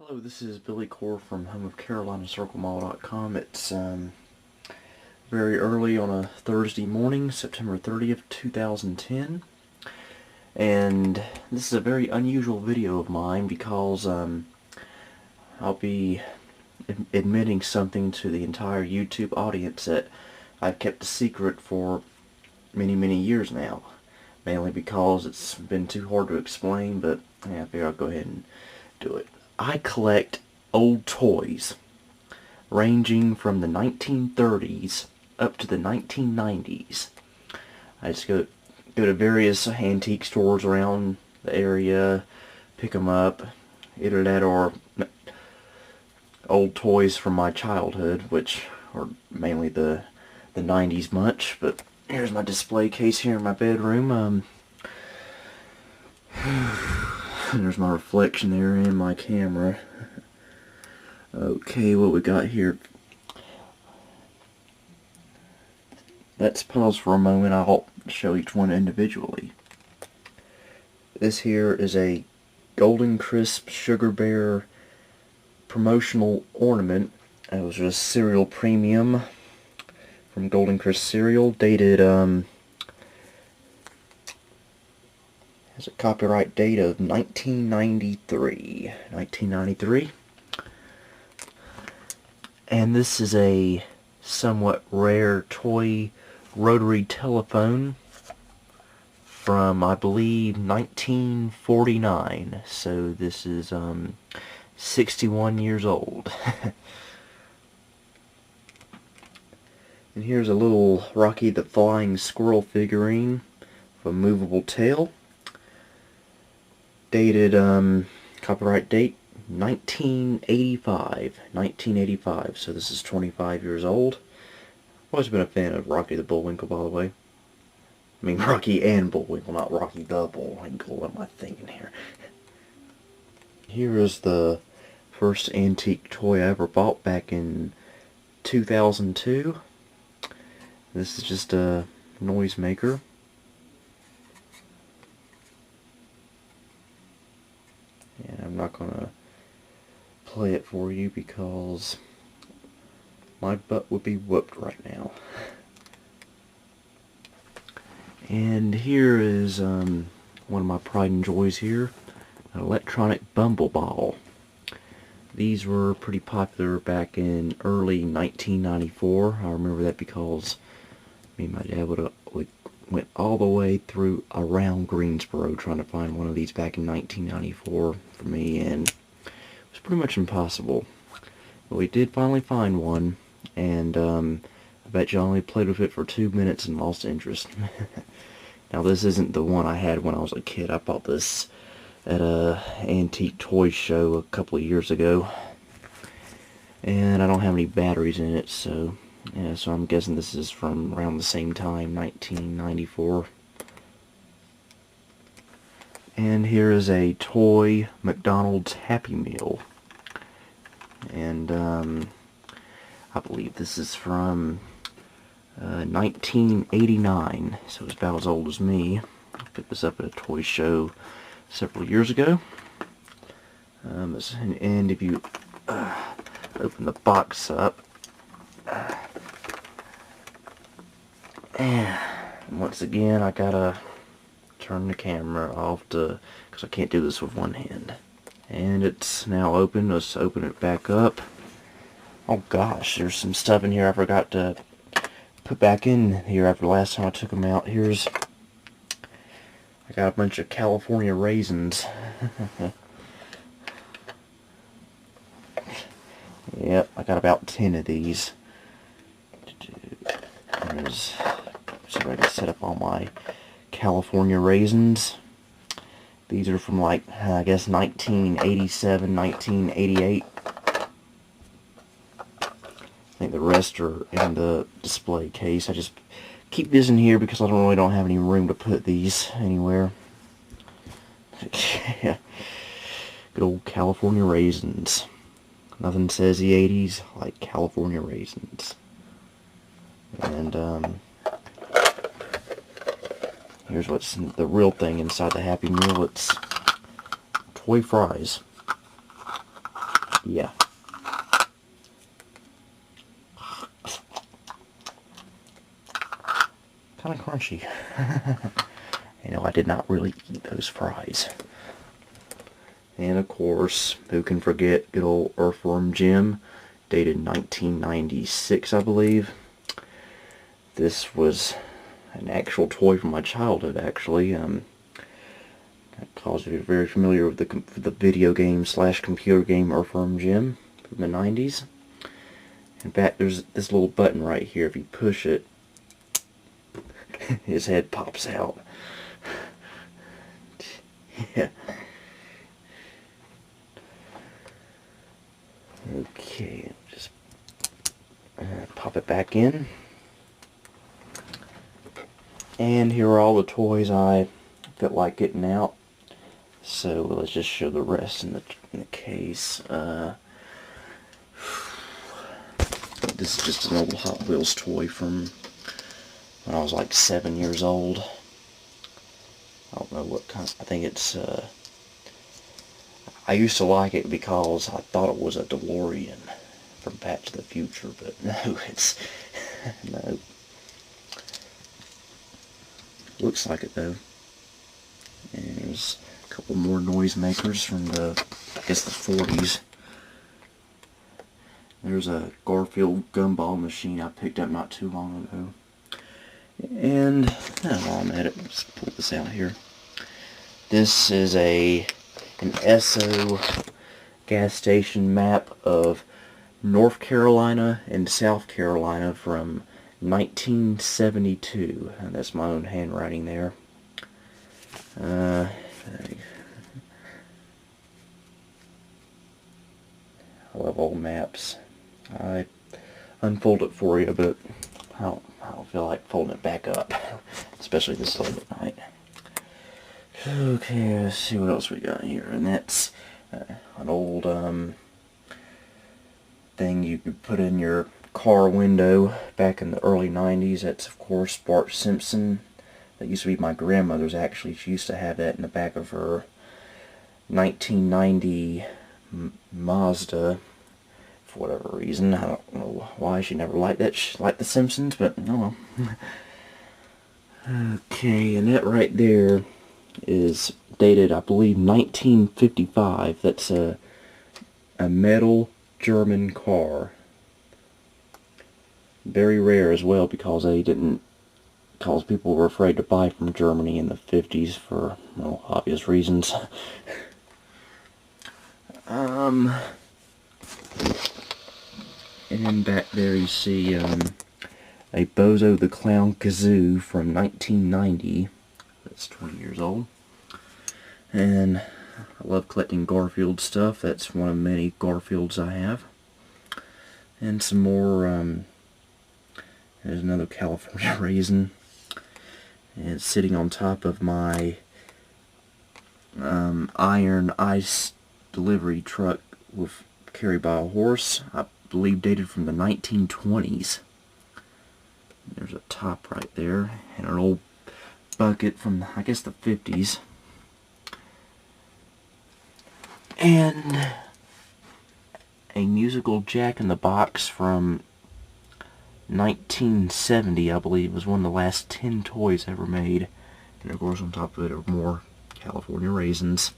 Hello, this is Billy Core from homeofcarolinacirclemall.com. It's very early on a Thursday morning, September 30th, 2010. And this is a very unusual video of mine because I'll be admitting something to the entire YouTube audience that I've kept a secret for many years now. Mainly because it's been too hard to explain, but yeah, I figure I'll go ahead and do it. I collect old toys ranging from the 1930s up to the 1990s. I just go to various antique stores around the area, pick them up, either that or old toys from my childhood, which are mainly the 90s much. But here's my display case here in my bedroom. There's my reflection there in my camera. Okay, what we got here. Let's pause for a moment. I'll show each one individually. This here is a Golden Crisp Sugar Bear promotional ornament. It was just cereal premium from Golden Crisp cereal, dated has a copyright date of 1993. And this is a somewhat rare toy rotary telephone from, I believe, 1949. So this is 61 years old. And here's a little Rocky the Flying Squirrel figurine with a movable tail. Dated, copyright date, 1985, so this is 25 years old. I've always been a fan of Rocky the Bullwinkle, by the way. I mean, Rocky and Bullwinkle, not Rocky the Bullwinkle. What am I thinking here? Here is the first antique toy I ever bought back in 2002. This is just a Noisemaker. And I'm not going to play it for you because my butt would be whooped right now. And here is one of my pride and joys here, an electronic Bumble ball. These were pretty popular back in early 1994. I remember that because me and my dad went all the way through around Greensboro trying to find one of these back in 1994 for me, and it was pretty much impossible. But we did finally find one, and I bet you I only played with it for 2 minutes and lost interest. Now this isn't the one I had when I was a kid. I bought this at a antique toy show a couple of years ago, and I don't have any batteries in it, so yeah, so I'm guessing this is from around the same time, 1994. And here is a toy McDonald's Happy Meal. And I believe this is from 1989, so it's about as old as me. I picked this up at a toy show several years ago. And if you open the box up, and once again, I gotta turn the camera off because I can't do this with one hand. And it's now open. Let's open it back up. Oh gosh, there's some stuff in here I forgot to put back in here after the last time I took them out. I got a bunch of California Raisins. Yep, I got about 10 of these. So I can set up all my California Raisins. These are from, like, I guess 1987, 1988. I think the rest are in the display case. I just keep this in here because I don't have any room to put these anywhere. Yeah. Good old California Raisins. Nothing says the 80s like California Raisins. And here's what's the real thing inside the Happy Meal. It's toy fries. Yeah. Kind of crunchy. You know, I did not really eat those fries. And of course, who can forget good old Earthworm Jim, dated 1996, I believe. This was an actual toy from my childhood, actually. Because you're very familiar with the video game / computer game Earthworm Jim from the 90s. In fact, there's this little button right here. If you push it, his head pops out. Yeah. Okay, just pop it back in. And here are all the toys I felt like getting out. So let's just show the rest in the case. This is just an old Hot Wheels toy from when I was like 7 years old. I don't know what kind. I think it's. I used to like it because I thought it was a DeLorean from Back to the Future, but no, it's no. Looks like it though. And there's a couple more Noisemakers from the, I guess, the 40s. There's a Garfield Gumball Machine I picked up not too long ago. And while I'm at it, let's pull this out here. This is an Esso gas station map of North Carolina and South Carolina from 1972. And that's my own handwriting there. I love old maps. I unfold it for you, but I don't feel like folding it back up, especially this late at night. Okay, let's see what else we got here, and that's an old thing you could put in your car window back in the early 90s. That's of course Bart Simpson. That used to be my grandmother's, actually. She used to have that in the back of her 1990 Mazda. For whatever reason, I don't know why she never liked that. She liked the Simpsons, but oh well. Okay, and that right there is dated, I believe, 1955. That's a metal German car. Very rare as well, because because people were afraid to buy from Germany in the 50s for, well, obvious reasons. And back there you see a Bozo the Clown Kazoo from 1990. That's 20 years old. And I love collecting Garfield stuff. That's one of many Garfields I have. And some more, there's another California Raisin. And it's sitting on top of my iron ice delivery truck carried by a horse. I believe dated from the 1920s. There's a top right there, and an old bucket from, I guess, the 50s. And a musical Jack-in-the-Box from 1970, I believe, was one of the last 10 toys ever made. And of course on top of it are more California Raisins.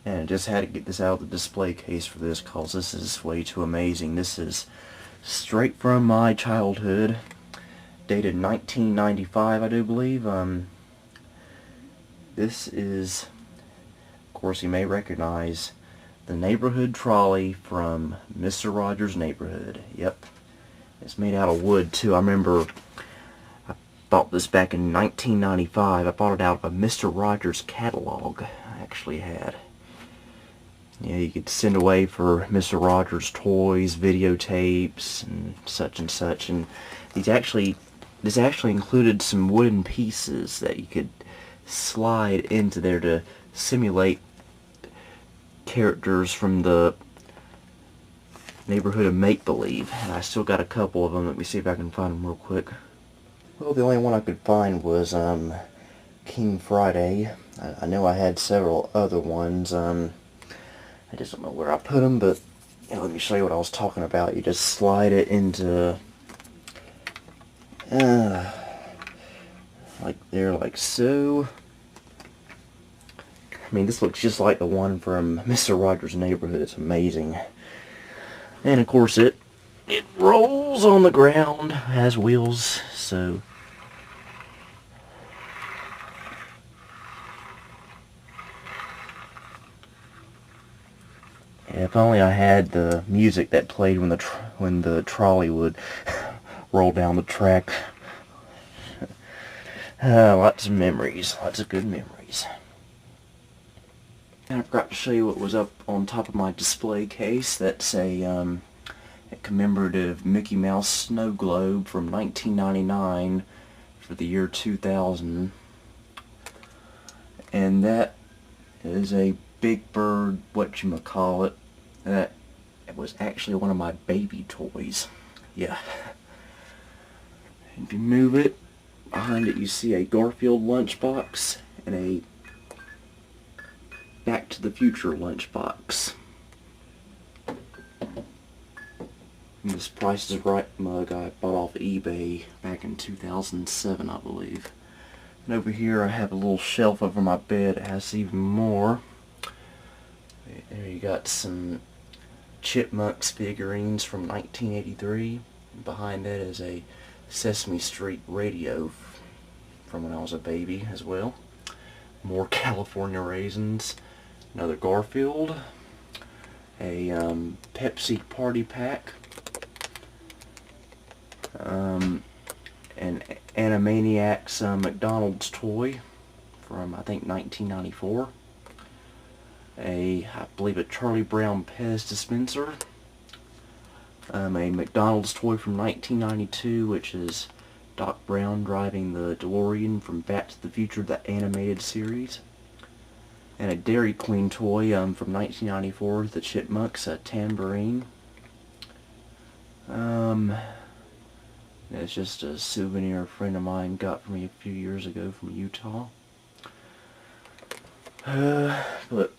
And I just had to get this out of the display case for this, because this is way too amazing. This is straight from my childhood, dated 1995, I do believe. This is, of course, you may recognize the neighborhood trolley from Mr. Rogers' Neighborhood. Yep. It's made out of wood, too. I remember I bought this back in 1995. I bought it out of a Mr. Rogers catalog I actually had. Yeah, you could send away for Mr. Rogers toys, videotapes, and such. And this actually included some wooden pieces that you could slide into there to simulate characters from the neighborhood of make-believe. And I still got a couple of them. Let me see if I can find them real quick. Well, the only one I could find was King Friday. I know I had several other ones. I just don't know where I put them, but let me show you what I was talking about. You just slide it into like there, like so. I mean, this looks just like the one from Mr. Rogers' Neighborhood. It's amazing. And of course it rolls on the ground, has wheels, so if only I had the music that played when the trolley would roll down the track. Lots of memories, lots of good memories. And I forgot to show you what was up on top of my display case. That's a commemorative Mickey Mouse snow globe from 1999 for the year 2000. And that is a Big Bird, whatchamacallit. That was actually one of my baby toys. Yeah. If you move it, behind it you see a Garfield lunchbox and a Back to the Future lunchbox. And this Price is Right mug I bought off eBay back in 2007, I believe. And over here I have a little shelf over my bed that has even more. There you got some Chipmunks figurines from 1983. And behind that is a Sesame Street radio from when I was a baby as well. More California Raisins. Another Garfield. A Pepsi party pack. An Animaniacs McDonald's toy from, I think, 1994. I believe a Charlie Brown Pez dispenser. A McDonald's toy from 1992, which is Doc Brown driving the DeLorean from Back to the Future, the animated series. And a Dairy Queen toy from 1994, the Chipmunks, a tambourine. It's just a souvenir a friend of mine got for me a few years ago from Utah. But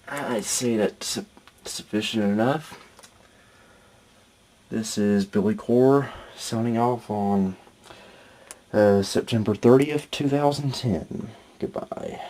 I'd say that's sufficient enough. This is Billy Core signing off on September 30th, 2010. Goodbye.